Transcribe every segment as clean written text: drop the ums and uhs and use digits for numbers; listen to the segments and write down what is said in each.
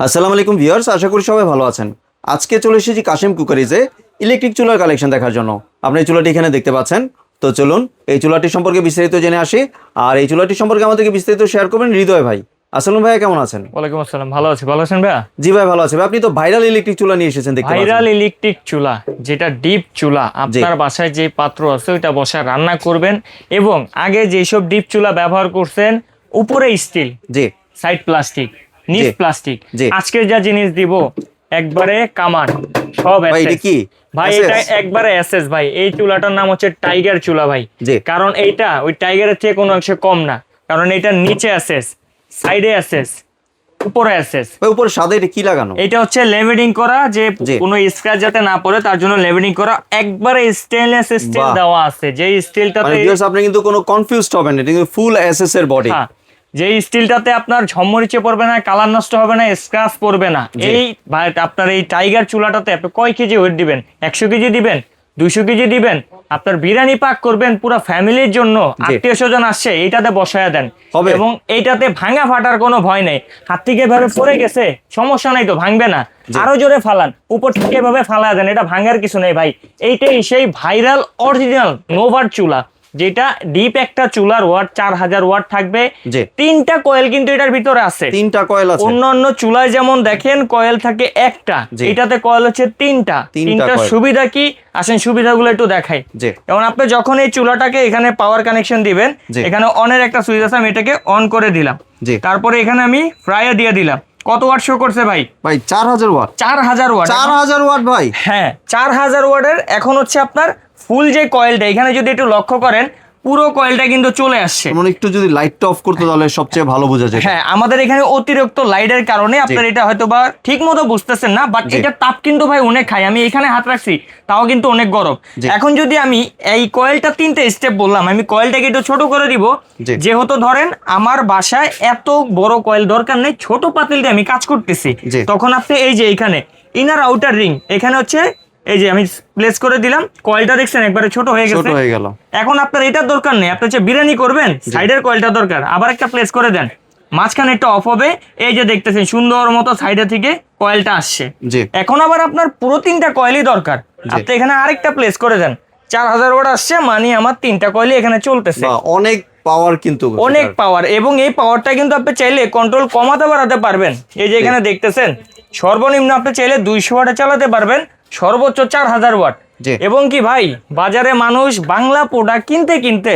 আসসালামু আলাইকুম ভিউয়ার্স, আশা করি সবাই ভালো আছেন। আজকে চলে এসেছি কাশিম কুকারিজে ইলেকট্রিক চুলার কালেকশন দেখার জন্য। আপনি এই চুলাটি এখানে দেখতে পাচ্ছেন। তো চলুন এই চুলাটি সম্পর্কে বিস্তারিত জেনে আসি। আর এই চুলাটি সম্পর্কে আমাদেরকে বিস্তারিত শেয়ার করবেন হৃদয় ভাই। আসসালামু ভাইয়া, কেমন আছেন? ওয়ালাইকুম আসসালাম, ভালো আছি। ভালো আছেন ভাইয়া? জি ভাই, ভালো আছি ভাই। আপনি তো ভাইরাল ইলেকট্রিক চুলা নিয়ে এসেছেন দেখতে পাচ্ছেন। ভাইরাল ইলেকট্রিক চুলা, যেটা ডিপ চুলা। আপনার বাসায় যে পাত্র আছে ওইটা বসায় রান্না করবেন, এবং আগে যেসব ডিপ চুলা ব্যবহার করছেন উপরে স্টিল, জি, সাইড প্লাস্টিক, নিচ প্লাস্টিক, জি। আজকে যা জিনিস দিব একবারে কামান, সব ভাই এটা SS কি ভাই, এটা একবারে SS ভাই। এই চুলাটার নাম হচ্ছে টাইগার চুলা ভাই। জি। কারণ এইটা ওই টাইগারের থেকে কোনো অংশে কম না, কারণ এটা নিচে SS, সাইডে SS, উপরে SS। ভাই উপরে সাদা এটা কি লাগানো? এটা হচ্ছে লেভেলিং করা, যে জি। কোনো স্ক্র্যাচ যাতে না পড়ে তার জন্য লেভেলিং করা। একবারে স্টেনলেস স্টিল বাহ। দেওয়া আছে, যে স্টিলটাতে মানে ভিউয়ার্স আপনি কিন্তু কোনো কনফিউজড হবেন না, এটা কিন্তু ফুল এসএস এর বডি। হ্যাঁ, যে স্টিলটাতে আপনার ঝমরিচে পড়বে না, কালার নষ্ট হবে না, স্ক্র্যাচ পড়বে না। এই ভাই আপনার এই টাইগার চুলাটাতে আপনি কয় কেজি ওয়েট দিবেন? 100 কেজি দিবেন, 200 কেজি দিবেন, আপনার বিরিয়ানি পাক করবেন পুরো ফ্যামিলির জন্য, আত্মীয় স্বজন আসছে, এইটাতে বসায়া দেন হবে। এবং এইটাতে ভাঙা ফাটার কোনো ভয় নেই। হাত থেকে এভাবে পড়ে গেছে, সমস্যা নাই তো, ভাঙবে না। আরো জোরে ফালান, উপর থেকে এভাবে ফালা দেন, এটা ভাঙার কিছু নেই ভাই। এইটাই সেই ভাইরাল অরিজিনাল নোভার চুলা, যেটা ডিপ একটা চুলার ওয়াট 4000 ওয়াট থাকবে। জি। 3টা কয়েল কিন্তু এটার ভিতরে আছে। 3টা কয়েল আছে। অন্যান্য চুলায় যেমন দেখেন কয়েল থাকে একটা, জি। এটাতে কয়েল হচ্ছে 3টা। তিনটা কয়েল। সুবিধা কি আসেন, সুবিধাগুলো একটু দেখাই। জি। যেমন আপনি যখন এই চুলাটাকে এখানে পাওয়ার কানেকশন দিবেন, জি। এখানে অনের একটা সুইচ আছে, আমি এটাকে অন করে দিলাম। জি। তারপরে এখানে আমি ফ্রাইয়ে দিয়ে দিলাম। কত ওয়াট শো করছে ভাই? ভাই 4000 ওয়াট। 4000 ওয়াট। 4000 ওয়াট ভাই। হ্যাঁ, 4000 ওয়াটের। এখন হচ্ছে আপনার ফুল যে কয়েলটা, এখানে যদি একটু লক্ষ্য করেন, পুরো কয়েলটা কিন্তু চলে আসছে। মানে একটু যদি লাইটটা অফ করতে তাহলে সবচেয়ে ভালো বোঝা যায়। হ্যাঁ, আমাদের এখানে অতিরিক্ত লাইটের কারণে আপনার এটা হয়তো বা ঠিক মতো বুঝতেছেন না, বাট এটা তাপ কিন্তু ভাই অনেক খাই। আমি এখানে হাত রাখছি, তাও কিন্তু অনেক গরম। এখন যদি আমি এই কয়েলটা 3টে স্টেপ বললাম, আমি কয়েলটাকে একটু ছোট করে দিব। যেহেতু ধরেন আমার বাসায় এত বড় কয়েল দরকার নেই, ছোট পাতিল দিয়ে আমি কাজ করতেছি, তখন আপনি এই যে এখানে ইনার আউটার রিং, এখানে হচ্ছে এই যে আমি প্লেস করে দিলাম, কয়েলটা দেখছেন একবারে ছোট হয়ে গেছে। ছোট হয়ে গেল। এখন আপনার এটার দরকার নেই, আপনি হচ্ছে বিরিয়ানি করবেন, সাইডের কয়েলটা দরকার, আবার একটা প্লেস করে দেন, মাঝখানে একটা অফ হবে। এই যে দেখতেছেন সুন্দর মতো সাইডে থেকে কয়েলটা আসছে। এখন আবার আপনার পুরো 3টা কয়েলই দরকার, আপনি এখানে আরেকটা প্লেস করে দেন, 4000 ওয়াট আসছে, মানে আমার 3টা কয়েলই এখানে চলতেছে। অনেক পাওয়ার, কিন্তু অনেক পাওয়ার। এবং এই পাওয়ারটা কিন্তু আপনি চাইলে কন্ট্রোল কমাতে বাড়াতে পারবেন। এই যে এখানে দেখতেছেন সর্বনিম্ন আপনি চাইলে 200 ওয়াটে চালাতে পারবেন, সর্বোচ্চ 4000 ওয়াট। এবং কি ভাই, বাজারে মানুষ বাংলা প্রোডাক্ট কিনতে কিনতে,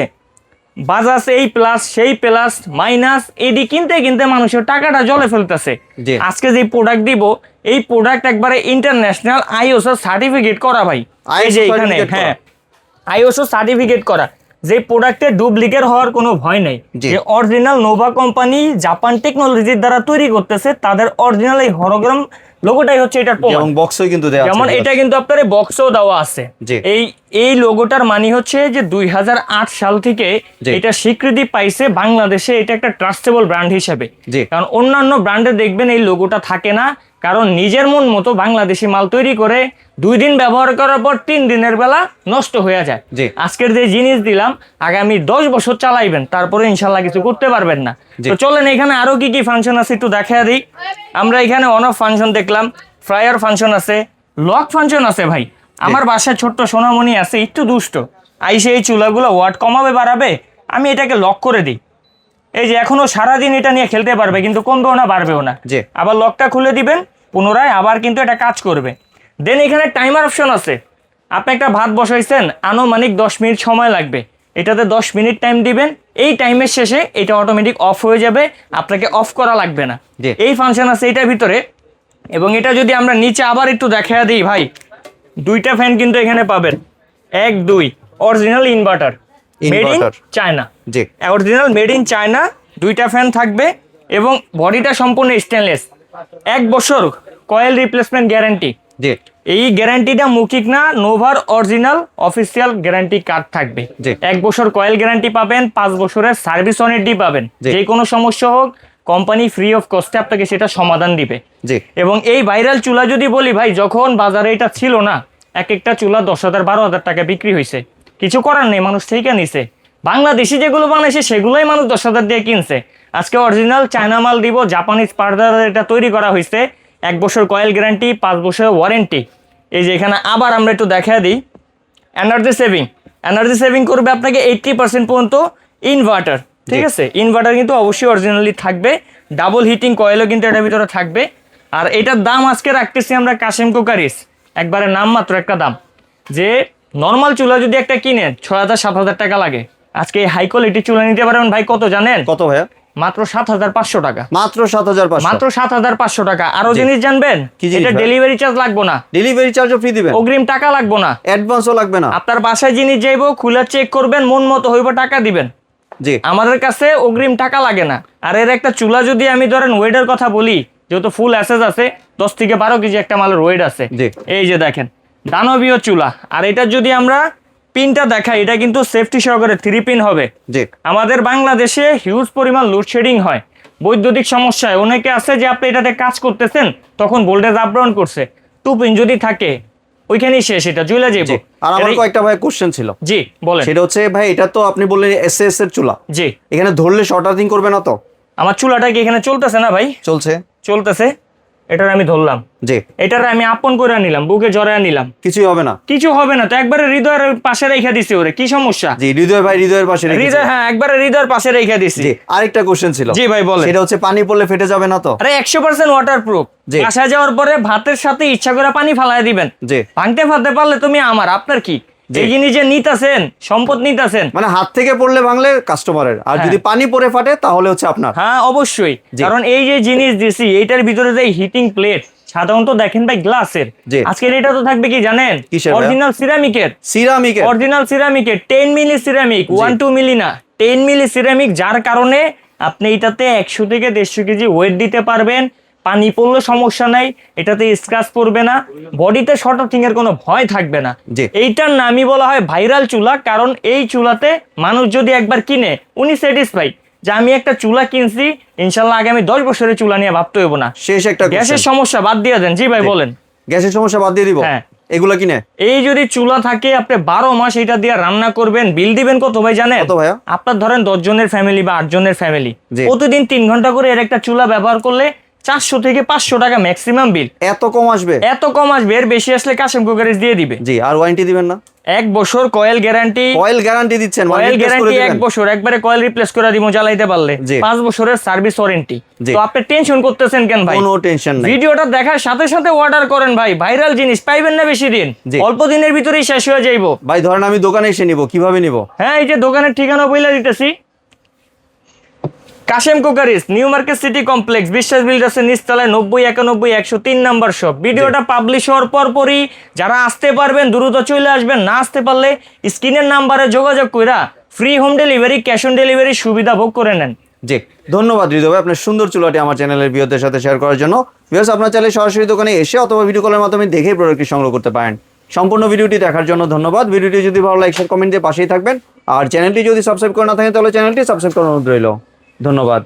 বাজাজ এই প্লাস সেই প্লাস মাইনাস এডি কিনতে কিনতে মানুষের টাকাটা জলে ফেলতেছে। আজকে যে প্রোডাক্ট দিব, এই প্রোডাক্ট একবারে ইন্টারন্যাশনাল আইএসও সার্টিফিকেট করা ভাই। এই যে এখানে হ্যাঁ, আইএসও সার্টিফিকেট করা, যে প্রোডাক্টে ডুপ্লিকেট হওয়ার কোনো ভয় নাই। যে অরিজিনাল নোভা কোম্পানি জাপান টেকনোলজির দ্বারা তৈরি করতেছে, তাদের অরিজিনাল এই হলোগ্রাম লোগোটাই হচ্ছে এটার প্রমাণ। এবং বক্সও কিন্তু দেওয়া আছে, যেমন এটা কিন্তু আপনার বক্সও দেওয়া আছে। এই লোগোটার মানে হচ্ছে যে 2008 সাল থেকে এটা স্বীকৃতি পাইছে বাংলাদেশে, এটা একটা ট্রাস্টেবল ব্র্যান্ড হিসেবে। কারণ অন্যান্য ব্র্যান্ডে দেখবেন এই লোগোটা থাকে না, কারণ নিজের মন মতো বাংলাদেশি মাল তৈরি করে 2 দিন ব্যবহার করার পর 3 দিনের বেলা নষ্ট হয়ে যায়। আজকের যে জিনিস দিলাম, আগামী 10 বছর চালাইবেন, তারপরে ইনশাল্লাহ কিছু করতে পারবেন না। তো চলেন এখানে আরো কি কি ফাংশন আছে একটু দেখা দিই। আমরা এখানে অন অফ ফাংশন দেখলাম, ফ্রায়ার ফাংশন আছে, লক ফাংশন আছে। ভাই আমার বাসায় ছোট্ট সোনামণি আছে, একটু দুষ্ট, আইসে এই চুলাগুলো ওয়াট কমাবে বাড়াবে, আমি এটাকে লক করে দিই। এই যে এখনো সারাদিন এটা নিয়ে খেলতে পারবে, কিন্তু কমবেও না বাড়বেও না। আবার লকটা খুলে দিবেন, পুনরায় আবার কিন্তু এটা কাজ করবে। দেন এখানে টাইমার অপশন আছে। আপনি একটা ভাত বসাইছেন, আনুমানিক 10 মিনিট সময় লাগবে, এটাতে 10 মিনিট টাইম দিবেন, এই টাইমের শেষে এটা অটোমেটিক অফ হয়ে যাবে, আপনাকে অফ করা লাগবে না। এই ফাংশন আছে এটার ভিতরে। এবং এটা যদি আমরা নিচে আবার একটু দেখা দিই ভাই, 2টা ফ্যান কিন্তু এখানে পাবেন, 1 2 original inverter, made in China. Original made in China 2টা ফ্যান থাকবে, এবং বডিটা সম্পূর্ণ স্টেনলেস। 1 বছর কয়েল রিপ্লেসমেন্ট গ্যারান্টি। এই গ্যারান্টিটা মৌখিক না, নোভার অরিজিনাল অফিসিয়াল গ্যারান্টি কার্ড থাকবে। 1 বছর কয়েল গ্যারান্টি পাবেন, 5 বছরের সার্ভিস ওয়ারেন্টি পাবেন। যে কোনো সমস্যা হোক কোম্পানি ফ্রি অফ কস্টে আপনাকে সেটা সমাধান দিবে। এবং এই ভাইরাল চুলা যদি বলি ভাই, যখন বাজারে এটা ছিল না, এক একটা চুলা 10,000 12,000 টাকা বিক্রি হয়েছে, কিছু করার নেই, মানুষ থেকে নিছে। বাংলাদেশি যেগুলো বানাইছে সেগুলোই মানুষ 10,000 দিয়ে কিনছে। আজকে অরিজিনাল চায়না মাল দিব, জাপানিজ পার্ট দ্বারা এটা তৈরি করা হয়েছে। 1 বছর কয়েল গ্যারান্টি, 5 বছরের ওয়ারেন্টি। এই যে এখানে আবার আমরা একটু দেখা দিই, এনার্জি সেভিং করবে আপনাকে 80% পর্যন্ত ইনভার্টার, ঠিক আছে। ইনভার্টার কিন্তু অবশ্যই অরিজিনালি থাকবে, ডাবল হিটিং কয়েলও কিন্তু এটার ভিতরে থাকবে। আর এটার দাম আজকে রাখতেছি আমরা কাশেম কুকারিজ একবারে নামমাত্র একটা দাম, যে নর্মাল চুলা যদি একটা কিনেন 6,000-7,000 টাকা লাগে, আজকে এই হাই কোয়ালিটি চুলা নিতে পারবেন ভাই কত জানেন? কত ভাইয়া? মাত্র 7,500 টাকা। মাত্র 7,500? মাত্র 7,500 টাকা। আরো জিনিস জানবেন? এটা ডেলিভারি চার্জ লাগবে না, ডেলিভারি চার্জও ফ্রি দিবেন, অগ্রিম টাকা লাগবে না, অ্যাডভান্সও লাগবে না। আপনার বাসায় জিনিস যাইবো, খুলে চেক করবেন, মন মতো হইব, টাকা দিবেন। জি, আমাদের কাছে অগ্রিম টাকা লাগে না। আর এর একটা চুলা যদি আমি ধরেন ওয়েটের কথা বলি, যেহেতু ফুল অ্যাসেস আছে, 10 থেকে 12 কেজি একটা মালের ওয়েট আছে। এই যে দেখেন দানবীয় চুলা। আর এটা যদি আমরা পিনটা দেখাই, এটা কিন্তু সেফটি সহকারে 3 পিন হবে। আমাদের বাংলাদেশে হিউজ পরিমাণ লোডশেডিং হয়, বৈদ্যুতিক সমস্যায় অনেকে আছে যে আপনি এটাতে কাজ করতেছেন, তখন ভোল্টেজ আপ ডাউন করছে, 2 পিন যদি থাকে ওইখানেই শেষ, এটা জ্বলে যাবে। আর আমার কয়েকটা ভাই কোশ্চেন ছিল। জি বলেন। সেটা হচ্ছে ভাই, এটা তো আপনি বললেন এসএস এর চুলা, জি, এখানে ধরলে শর্ট আর্থিং করবে না তো? আমার চুলাটা কি এখানে চলতেছে না ভাই? চলতেছে। এটার আমি ধরলাম, জি, এটার আমি আপন করে নিলাম, বুকে জড়ায় নিলাম, কিছুই হবে না? কিছু হবে না তো, একবারে হৃদয়ের পাশে রেখে দিছি। ওরে কি সমস্যা? জি, হৃদয় ভাই হৃদয়ের পাশে রেখেছি। হৃদয়, হ্যাঁ, একবারে হৃদয়ের পাশে রেখে দিছি। জি, আরেকটা কোশ্চেন ছিল। জি ভাই বলেন। সেটা হচ্ছে পানি পড়লে ফেটে যাবে না তো? আরে 100% ওয়াটারপ্রুফ। বাসায় যাওয়ার পরে ভাতের সাথে ইচ্ছা করে পানি ফালাই দিবেন, জি, ভাঙতে ফাতে পারলে তুমি আমার, আপনার কি? এই জিনিস যে নিতাছেন, সম্পদ নিতাছেন, মানে হাত থেকে পড়লে ভাঙলে কাস্টমারের, আর যদি পানি পড়ে ফাটে তাহলে হচ্ছে আপনার। হ্যাঁ অবশ্যই, কারণ এই যে জিনিস দিছি এইটার ভিতরে যে হিটিং প্লেট সাধারণত দেখেন ভাই গ্লাসের, আজকের এটা তো থাকবে কি জানেন? অরিজিনাল সিরামিকের। 10 মিলি সিরামিক, 1-2 মিলি না, 10 মিলি সিরামিক, যার কারণে আপনি এটাতে 100 থেকে 150 কেজি ওয়েট দিতে পারবেন। পানি পড়লে সমস্যা নাই, এটাতে স্ক্র্যাচ পড়বে না, বডিতে শর্ট আর্থিং এর কোনো ভয় থাকবে না। এইটার নামই বলা হয় ভাইরাল চুলা, কারণ এই চুলাতে মানুষ যদি একবার কিনে উনি স্যাটিসফাই যে আমি একটা চুলা কিনছি, ইনশাল্লাহ আগামী 10 বছরের চুলা নিয়ে ভাবতে হইব না। শেষ একটা গ্যাসের সমস্যা বাদ দিয়ে দেন। জি ভাই বলেন। গ্যাসের সমস্যা বাদ দিয়ে দিব? হ্যাঁ। এগুলা কিনে এই যদি চুলা থাকে আপনি 12 মাস এটা দিয়ে রান্না করবেন, বিল দিবেন কত ভাই জানেন? কত ভাইয়া? আপনার ধরেন 10 জনের ফ্যামিলি বা 8 জনের ফ্যামিলি, প্রতিদিন 3 ঘন্টা করে এর একটা চুলা ব্যবহার করলে 400 থেকে 500 টাকা ম্যাক্সিমাম বিল। এত কম আসবে? এত কম আসবে, এর বেশি আসলে কাশেম কুকারিজ দিয়ে দিবে। জি, আর ওয়ারেন্টি দিবেন না? 1 বছর কয়েল গ্যারান্টি। কয়েল গ্যারান্টি দিচ্ছেন? কয়েল গ্যারান্টি 1 বছর, একবারে কয়েল রিপ্লেস করে দিমু জ্বালাইতে পারলে। 5 বছরের সার্ভিস ওয়ারেন্টি। তো আপনি টেনশন করতেছেন কেন ভাই? কোনো টেনশন নাই, ভিডিওটা দেখার সাথে সাথে অর্ডার করেন ভাই, ভাইরাল জিনিস পাইবেন না বেশি দিন, অল্প দিনের ভিতরেই শেষ হয়ে যাইবো। ভাই ধরেন আমি দোকানে এসে নিব, কিভাবে নিব? হ্যাঁ, এই যে দোকানের ঠিকানা বইলা দিতেছি, Kashem cookeries, new market city complex, বিশ্বাস বিল্ডার্সের নিচতলায় 90-91-103 নাম্বার শপ। ভিডিওটা পাবলিশ হওয়ার পরপরই যারা আসতে পারবেন দ্রুত চলে আসবেন, না আসতে পারলে স্ক্রিনের নাম্বারে যোগাযোগ কইরা free home delivery, cash on delivery সুবিধা ভোগ করে নেন। জি, ধন্যবাদ হৃদয় ভাই আপনার সুন্দর চুলাটি আমার চ্যানেলের ভিউয়ারদের সাথে শেয়ার করার জন্য। ভিউয়ার্স, আপনারা চাইলে সরাসরি দোকানে এসে অথবা ভিডিও কলের মাধ্যমে দেখে প্রোডাক্টটি সংগ্রহ করতে পারেন। সম্পূর্ণ ভিডিওটি দেখার জন্য ধন্যবাদ। ভিডিওটি যদি ভালো লাগে শেয়ার কমেন্ট দিয়ে পাশেই থাকবেন, আর চ্যানেলটি যদি সাবস্ক্রাইব করে না থাকেন তাহলে চ্যানেলটি সাবস্ক্রাইব করার অনুরোধ রইল। ধন্যবাদ।